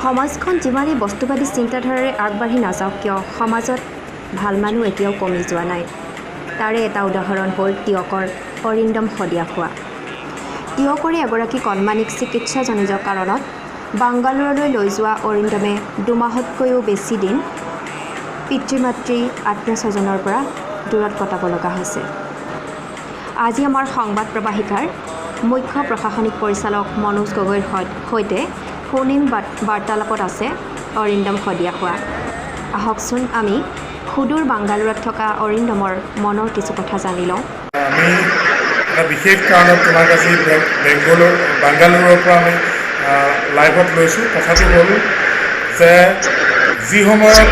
সমাজখন যিমানেই বস্তুবাদী চিন্তাধাৰাৰে আগবাঢ়ি নাযাওক কিয় সমাজত ভাল মানুহ এতিয়াও কমি যোৱা নাই। তাৰে এটা উদাহৰণ হ'ল টিয়কৰ অৰিন্দম শদিয়া হোৱা। টিয়কৰে এগৰাকী কণমানিক চিকিৎসাজনিত কাৰণত বাংগালোৰলৈ লৈ যোৱা অৰিন্দমে 2 মাহতকৈও বেছি দিন পিতৃ মাতৃ আত্মীয় স্বজনৰ পৰা দূৰত কটাব লগা হৈছে। আজি আমাৰ সংবাদ প্ৰবাহিকাৰ মুখ্য প্ৰশাসনিক পৰিচালক মনোজ গগৈৰ সৈতে ফোন ইন বাৰ্তালাপত আছে অৰিন্দম শদিয়া হোৱা। আহকচোন আমি সুদূৰ বাংগালোৰত থকা অৰিন্দমৰ মনৰ কিছু কথা জানি লওঁ। আমি এটা বিশেষ কাৰণত তোমাক আজি বাংগালোৰৰ পৰা আমি লাইভত লৈছোঁ। কথাটো হ'ল যে যি সময়ত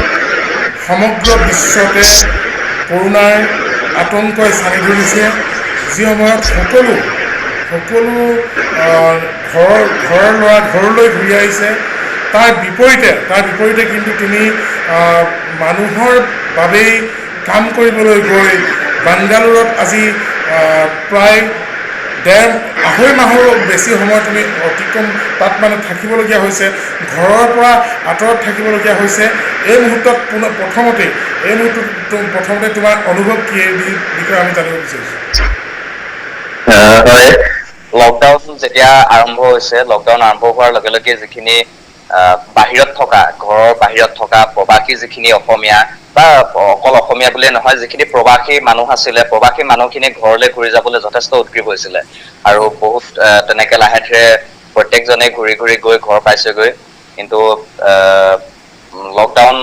সমগ্ৰ বিশ্বতে কৰোণাৰ আতংকই চানি ধৰিছে, যি সময়ত সকলো ঘৰৰ ল'ৰা ঘৰলৈ ঘূৰি আহিছে, তাৰ বিপৰীতে কিন্তু তুমি মানুহৰ বাবেই কাম কৰিবলৈ গৈ বাংগালোৰত আজি প্ৰায় 1.5 মাহৰো বেছি সময় তুমি অতিক্ৰম তাত থাকিবলগীয়া হৈছে, ঘৰৰ পৰা আঁতৰত থাকিবলগীয়া হৈছে। এই মুহূৰ্তত প্ৰথমতে তোমাৰ অনুভৱ কি এই বিষয়ে আমি জানিব বিচাৰিছোঁ। হয়, লকডাউন যেতিয়া আৰম্ভ হৈছে, লকডাউন আৰম্ভ হোৱাৰ লগে লগে যিখিনি ঘৰৰ বাহিৰত থকা প্ৰবাসী যিখিনি অসমীয়া বা অকল অসমীয়া বুলিয়ে নহয়, যিখিনি প্ৰবাসী মানুহ আছিলে, প্ৰবাসী মানুহখিনি ঘৰলৈ ঘূৰি যাবলৈ যথেষ্ট উদ্গ্ৰীৱ হৈছিলে আৰু বহুত তেনেকে লাহে ধীৰে প্ৰত্যেকজনে ঘূৰি গৈ ঘৰ পাইছেগৈ। কিন্তু লকডাউন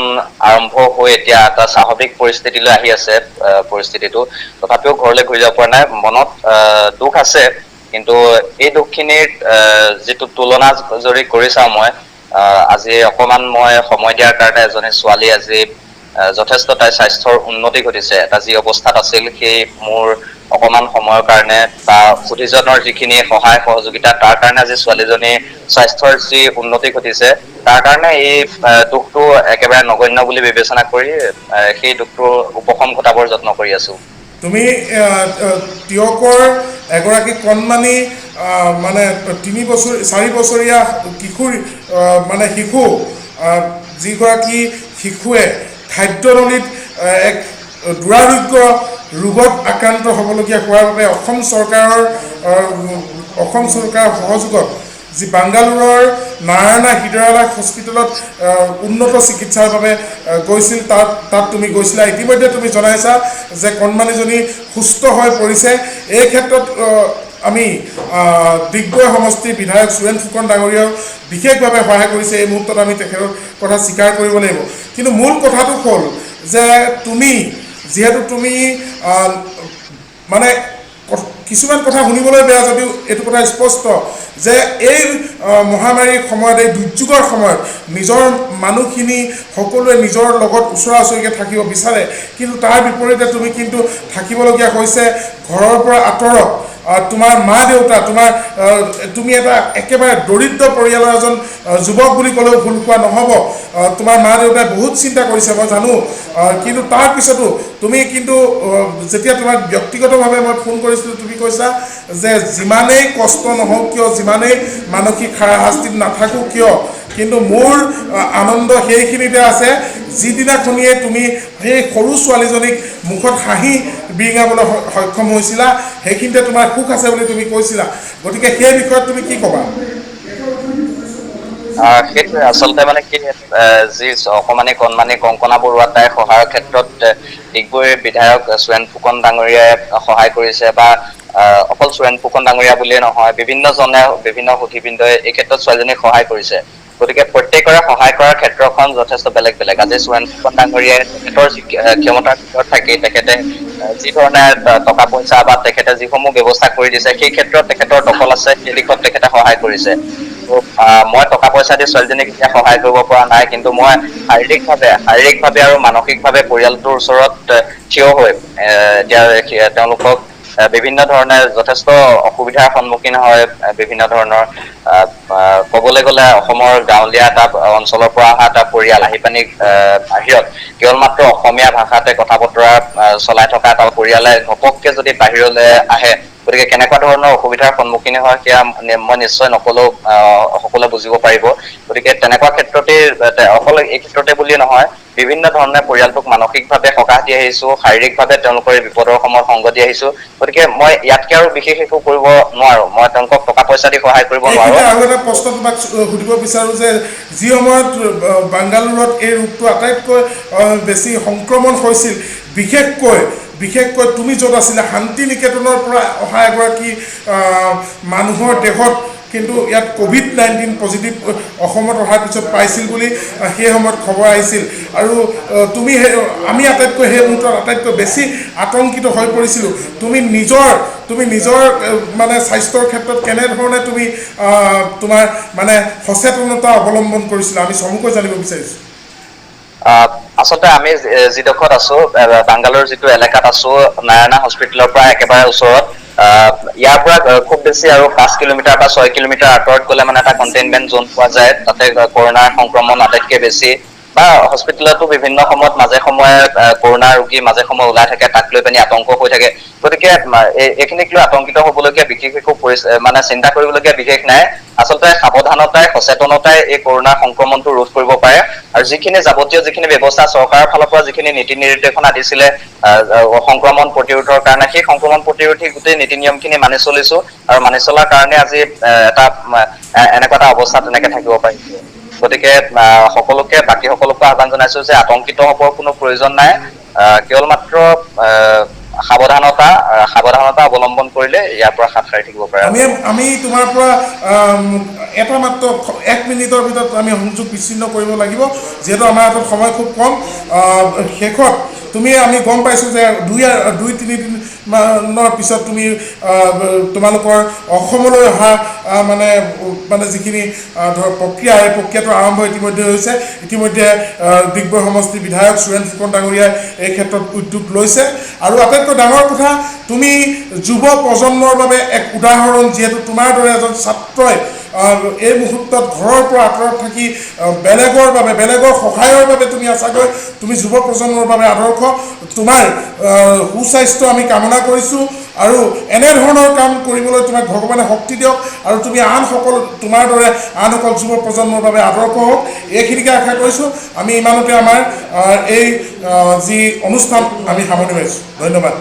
আৰম্ভ হৈ এতিয়া এটা স্বাভাৱিক পৰিস্থিতিলৈ আহি আছে পৰিস্থিতিটো, তথাপিও ঘৰলৈ ঘূৰি যাব পৰা নাই। মনত দুখ আছে, কিন্তু এই দুখখিনিৰ যিটো তুলনা যদি কৰি চাওঁ মই আজি অকমান মই সময় দিয়াৰ কাৰণে এজনী ছোৱালী আজি যথেষ্ট তাইৰ স্বাস্থ্যৰ উন্নতি ঘটিছে। এটা যি অৱস্থাত আছিল সেই মোৰ অকমান সময়ৰ কাৰণে বা সুধীজনৰ যিখিনি সহায় সহযোগিতা তাৰ কাৰণে আজি ছোৱালীজনীৰ স্বাস্থ্যৰ যি উন্নতি ঘটিছে, তাৰ কাৰণে এই দুখটো একেবাৰে নগণ্য বুলি বিবেচনা কৰি সেই দুখটোৰ উপশম ঘটাবৰ যত্ন কৰি আছো। তুমি টিয়কৰ এগৰাকী কণমানি 4 বছৰীয়া কিশোৰ শিশু, যিগৰাকী শিশুৱে খাদ্যনলীত এক দুৰাৰোগ্য ৰোগত আক্ৰান্ত হ'বলগীয়া হোৱাৰ বাবে অসম চৰকাৰৰ সহযোগত যি বাংগালোৰৰ নাৰায়ণা হৃদয়ালয় হস্পিটেলত উন্নত চিকিৎসাৰ বাবে গৈছিল, তাত তুমি গৈছিলা। ইতিমধ্যে তুমি জনাইছা যে কণমানিজনী সুস্থ হৈ পৰিছে। এই ক্ষেত্ৰত আমি ডিগবৈ সমষ্টিৰ বিধায়ক সুৰেন ফুকন ডাঙৰীয়াও বিশেষভাৱে সহায় কৰিছে। এই মুহূৰ্তত আমি তেখেতৰ কথা স্বীকাৰ কৰিব লাগিব। কিন্তু মূল কথাটো হ'ল যে যিহেতু তুমি কিছুমান কথা শুনিবলৈ বেয়া যদিও এইটো কথা স্পষ্ট যে এই মহামাৰীৰ সময়ত, এই দুৰ্যোগৰ সময়ত নিজৰ মানুহখিনি সকলোৱে নিজৰ লগত ওচৰা ওচৰিকৈ থাকিব বিচাৰে, কিন্তু তাৰ বিপৰীতে তুমি কিন্তু থাকিবলগীয়া হৈছে ঘৰৰ পৰা আঁতৰত। তোমাৰ মা দেউতা, তুমি এটা একেবাৰে দৰিদ্ৰ পৰিয়ালৰ এজন যুৱক বুলি ক'লেও ভুল কোৱা নহ'ব। তোমাৰ মা দেউতাই বহুত চিন্তা কৰিছে মই জানো, কিন্তু তাৰপিছতো তুমি কিন্তু যেতিয়া তোমাক ব্যক্তিগতভাৱে মই ফোন কৰিছিলোঁ, তুমি কৈছা যে যিমানেই কষ্ট নহওক কিয়, যিমানেই মানসিক হাৰাশাস্তিত নাথাকোঁ কিয়, কিন্তু মোৰ আনন্দ সেইখিনিতে আছে যিদিনাখনিয়ে তুমি সেই সৰু ছোৱালীজনীক মুখত হাঁহি বিৰিঙাবলৈ সক্ষম হৈছিলা, সেইখিনিতে তোমাৰ সুখ আছে বুলি তুমি কৈছিলা। গতিকে সেই বিষয়ত তুমি কি ক'বা? সেইটোৱে আচলতে কি যি অকমানি কণমানি কংকনা বৰুৱা তাইৰ সহায়ৰ ক্ষেত্ৰত ডিগবৈৰ বিধায়ক সুৰেন ফুকন ডাঙৰীয়াই সহায় কৰিছে, বা অকল সুৰেন ফুকন ডাঙৰীয়া বুলিয়ে নহয়, বিভিন্ন সুধীবৃন্দই এই ক্ষেত্ৰত ছোৱালীজনীক সহায় কৰিছে। গতিকে প্ৰত্যেকৰে সহায় কৰাৰ ক্ষেত্ৰখন যথেষ্ট বেলেগ বেলেগ। আজি সুৰেন ফুকন ডাঙৰীয়াই তেখেতৰ যি ক্ষমতাৰ ভিতৰত থাকি তেখেতে যি ধৰণে টকা পইচা বা তেখেতে যিসমূহ ব্যৱস্থা কৰি দিছে, সেই ক্ষেত্ৰত তেখেতৰ দখল আছে, সেই দিশত তেখেতে সহায় কৰিছে। মই টকা পইচা দি ছোৱালীজনীক এতিয়া সহায় কৰিব পৰা নাই, কিন্তু মই শাৰীৰিকভাৱে আৰু মানসিকভাৱে পৰিয়ালটোৰ ওচৰত থিয় হৈ এতিয়া তেওঁলোকক বিভিন্ন ধৰণে যথেষ্ট অসুবিধাৰ সন্মুখীন হয়। বিভিন্ন ধৰণৰ ক'বলৈ গ'লে অসমৰ গাঁৱলীয়া এটা অঞ্চলৰ পৰা অহা এটা পৰিয়াল আহি পানি বাহিৰত কেৱল মাত্ৰ অসমীয়া ভাষাতে কথা বতৰা চলাই থকা এটা পৰিয়ালে ঘপককে যদি বাহিৰলৈ আহে, গতিকে কেনেকুৱা ধৰণৰ অসুবিধাৰ সন্মুখীন হয় সেয়া মই নিশ্চয় নকলেও সকলোৱে বুজিব পাৰিব। গতিকে তেনেকুৱা ক্ষেত্ৰতে অকল এই ক্ষেত্ৰতে বুলিয়ে নহয়, বিভিন্ন ধৰণে পৰিয়ালটোক মানসিকভাৱে সকাহ দি আহিছো, শাৰীৰিকভাৱে তেওঁলোকৰ এই বিপদৰ সময়ত সংগ দি আহিছো। গতিকে মই ইয়াতকে আৰু বিশেষ একো কৰিব নোৱাৰো, মই তেওঁলোকক টকা পইচা দি সহায় কৰিব নোৱাৰো। এইখিনিতে আৰু এটা প্ৰশ্ন তোমাক সুধিব বিচাৰো যে যি সময়ত বাংগালুৰুত এই ৰোগটো আটাইতকৈ বেছি সংক্ৰমণ হৈছিল, বিশেষকৈ তুমি য'ত আছিলা, শান্তি নিকেতনৰ পৰা অহা এগৰাকী মানুহৰ দেহত কিন্তু ইয়াত COVID-19 পজিটিভ অসমত অহাৰ পিছত পাইছিল বুলি সেই সময়ত খবৰ আহিছিল। আৰু আমি আটাইতকৈ সেই মুহূৰ্তত আটাইতকৈ বেছি আতংকিত হৈ পৰিছিলোঁ। তুমি নিজৰ মানে স্বাস্থ্যৰ ক্ষেত্ৰত কেনেধৰণে তুমি তোমাৰ মানে সচেতনতা অৱলম্বন কৰিছিলা, আমি চমুকৈ জানিব বিচাৰিছোঁ। আচলতে আমি যিডোখৰত আছো, বাংগালোৰ যিটো এলেকাত আছো, নাৰায়ণা হস্পিটেলৰ পৰা একেবাৰে ওচৰত, ইয়াৰ পৰা খুব বেছি আৰু 5 কিলোমিটাৰ বা 6 কিলোমিটাৰ আঁতৰত গ'লে মানে এটা কণ্টেইনমেণ্ট জোন পোৱা যায়, তাতে কৰোণাৰ সংক্ৰমণ আটাইতকৈ বেছি। বা হস্পিটেলতো বিভিন্ন সময়ত মাজে সময়ে কৰোণা ৰোগী মাজে সময়ে ওলাই থাকে, তাক লৈ পিনি আতংক হৈ থাকে। গতিকে এইখিনিক লৈ আতংকিত হ'বলগীয়া বিশেষ একো মানে চিন্তা কৰিবলগীয়া বিশেষ নাই। আচলতে সাৱধানতাই, সচেতনতাই এই কৰোণাৰ সংক্ৰমণটো ৰোধ কৰিব পাৰে। আৰু যাৱতীয় যিখিনি ব্যৱস্থা চৰকাৰৰ ফালৰ পৰা যিখিনি নীতি নিৰ্দেশনা দিছিলে সংক্ৰমণ প্ৰতিৰোধৰ কাৰণে, সেই সংক্ৰমণ প্ৰতিৰোধী গোটেই নীতি নিয়মখিনি মানি চলিছো, আৰু মানি চলাৰ কাৰণে আজি এনেকুৱা এটা অৱস্থা তেনেকে থাকিব পাৰিছে। গতিকে বাকী সকলোকে আহ্বান জনাইছো যে আতংকিত হ'বৰ কোনো প্ৰয়োজন নাই, কেৱল মাত্ৰ সাৱধানতা অৱলম্বন কৰিলে ইয়াৰ পৰা হাত সাৰি থাকিব পাৰে। আমি তোমাৰ পৰা এটা মাত্ৰ 1 মিনিটৰ ভিতৰত আমি সংযোগ বিচ্ছিন্ন কৰিব লাগিব, যিহেতু আমাৰ হাতত সময় খুব কম। শেষত আমি গম পাইছোঁ যে 2-3 দিনৰ পিছত তোমালোকৰ অসমলৈ অহা মানে যিখিনি ধৰ প্ৰক্ৰিয়া, এই প্ৰক্ৰিয়াটো আৰম্ভ ইতিমধ্যে হৈছে। ইতিমধ্যে ডিগবৈ সমষ্টিৰ বিধায়ক সুৰেন ফুকন ডাঙৰীয়াই এই ক্ষেত্ৰত উদ্যোগ লৈছে। আৰু আটাইতকৈ ডাঙৰ কথা, তুমি যুৱ প্ৰজন্মৰ বাবে এক উদাহৰণ, যিহেতু তোমাৰ দৰে এজন ছাত্ৰই এই মুহূৰ্তত ঘৰৰ পৰা আঁতৰত থাকি বেলেগৰ সহায়ৰ বাবে তুমি যুৱ প্ৰজন্মৰ বাবে আদৰ্শ। তোমাৰ সুস্বাস্থ্য আমি কামনা কৰিছোঁ, আৰু এনেধৰণৰ কাম কৰিবলৈ তোমাক ভগৱানে শক্তি দিয়ক, আৰু তুমি তোমাৰ দৰে আন সকল যুৱ প্ৰজন্মৰ বাবে আদৰ্শ হওক, এইখিনিকে আশা কৰিছোঁ। আমি ইমানতে আমাৰ এই যি অনুষ্ঠান আমি সামৰণি মাৰিছোঁ। ধন্যবাদ।